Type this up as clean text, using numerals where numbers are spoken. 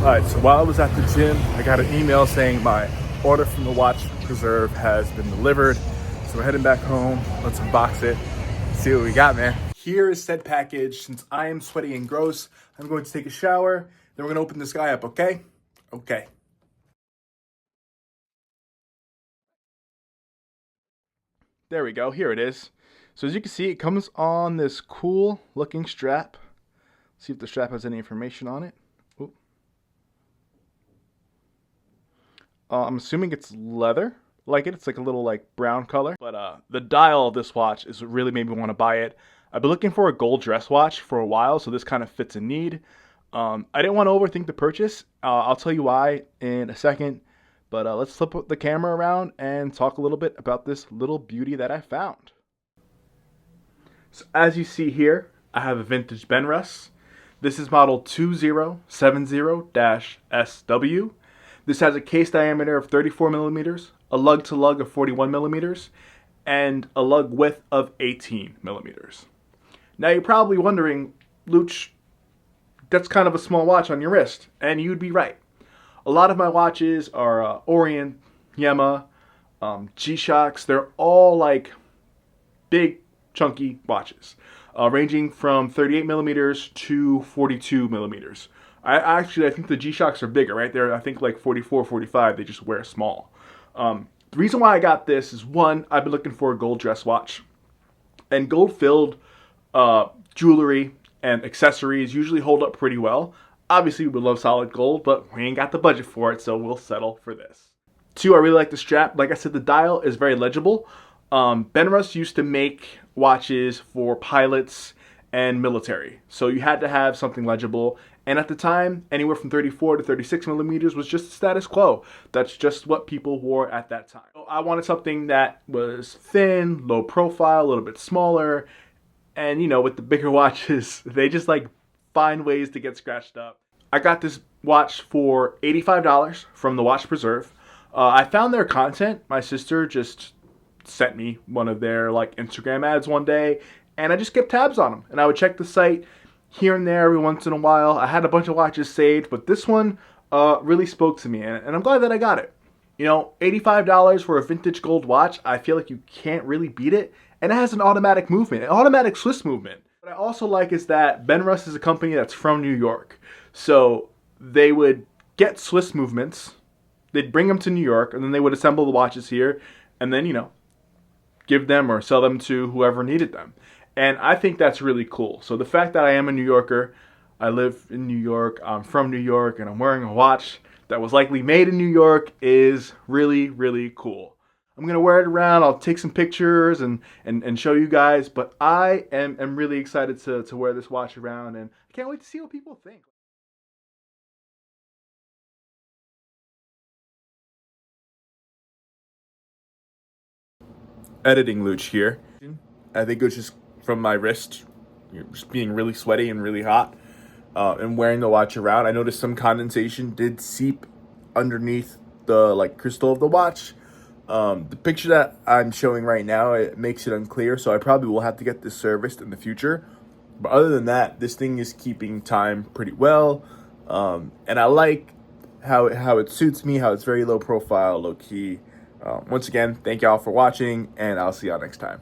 Alright, so while I was at the gym, I got an email saying my order from the Watch Preserve has been delivered. So we're heading back home. Let's unbox it. See what we got, man. Here is said package. Since I am sweaty and gross, I'm going to take a shower. Then we're going to open this guy up, okay? Okay. There we go. Here it is. So as you can see, it comes on this cool looking strap. See if the strap has any information on it. Oop. I'm assuming it's leather. It's like a little brown color. But the dial of this watch is what really made me want to buy it. I've been looking for a gold dress watch for a while, so this kind of fits a need. I didn't want to overthink the purchase. I'll tell you why in a second. But let's flip the camera around and talk a little bit about this little beauty that I found. So as you see here, I have a vintage Benrus. This is model 2070-SW. This has a case diameter of 34 millimeters, a lug to lug of 41 millimeters, and a lug width of 18 millimeters. Now you're probably wondering, Luch, that's kind of a small watch on your wrist, and you'd be right. A lot of my watches are Orient, Yema, G-Shocks. They're all like big, chunky watches, ranging from 38 millimeters to 42 millimeters. I think the G-Shocks are bigger, right? They're, I think, like 44, 45. They just wear small. The reason why I got this is, one, I've been looking for a gold dress watch. And gold-filled jewelry and accessories usually hold up pretty well. Obviously, we would love solid gold, but we ain't got the budget for it, so we'll settle for this. Two, I really like the strap. Like I said, the dial is very legible. Benrus used to make watches for pilots and military, so you had to have something legible. And at the time, anywhere from 34 to 36 millimeters was just the status quo. That's just what people wore at that time. So I wanted something that was thin, low profile, a little bit smaller. And, you know, with the bigger watches, they just find ways to get scratched up. I got this watch for $85 from the Watch Preserve. I found their content. My sister just sent me one of their Instagram ads one day, and I just kept tabs on them. And I would check the site here and there every once in a while. I had a bunch of watches saved, but this one really spoke to me, and I'm glad that I got it. You know, $85 for a vintage gold watch, I feel like you can't really beat it. And it has an automatic movement, an automatic Swiss movement. What I also like is that Benrus is a company that's from New York. So they would get Swiss movements, they'd bring them to New York, and then they would assemble the watches here, and then, you know, give them or sell them to whoever needed them. And I think that's really cool. So the fact that I am a New Yorker, I live in New York, I'm from New York, and I'm wearing a watch that was likely made in New York is really, really cool. I'm going to wear it around, I'll take some pictures and show you guys, but I am really excited to wear this watch around, and I can't wait to see what people think. Editing Luch here. I think it was just from my wrist, just being really sweaty and really hot, and wearing the watch around. I noticed some condensation did seep underneath the crystal of the watch. The picture that I'm showing right now, it makes it unclear, so I probably will have to get this serviced in the future. But other than that, this thing is keeping time pretty well, and I like how it suits me, how it's very low profile, low key. Once again, thank y'all for watching, and I'll see y'all next time.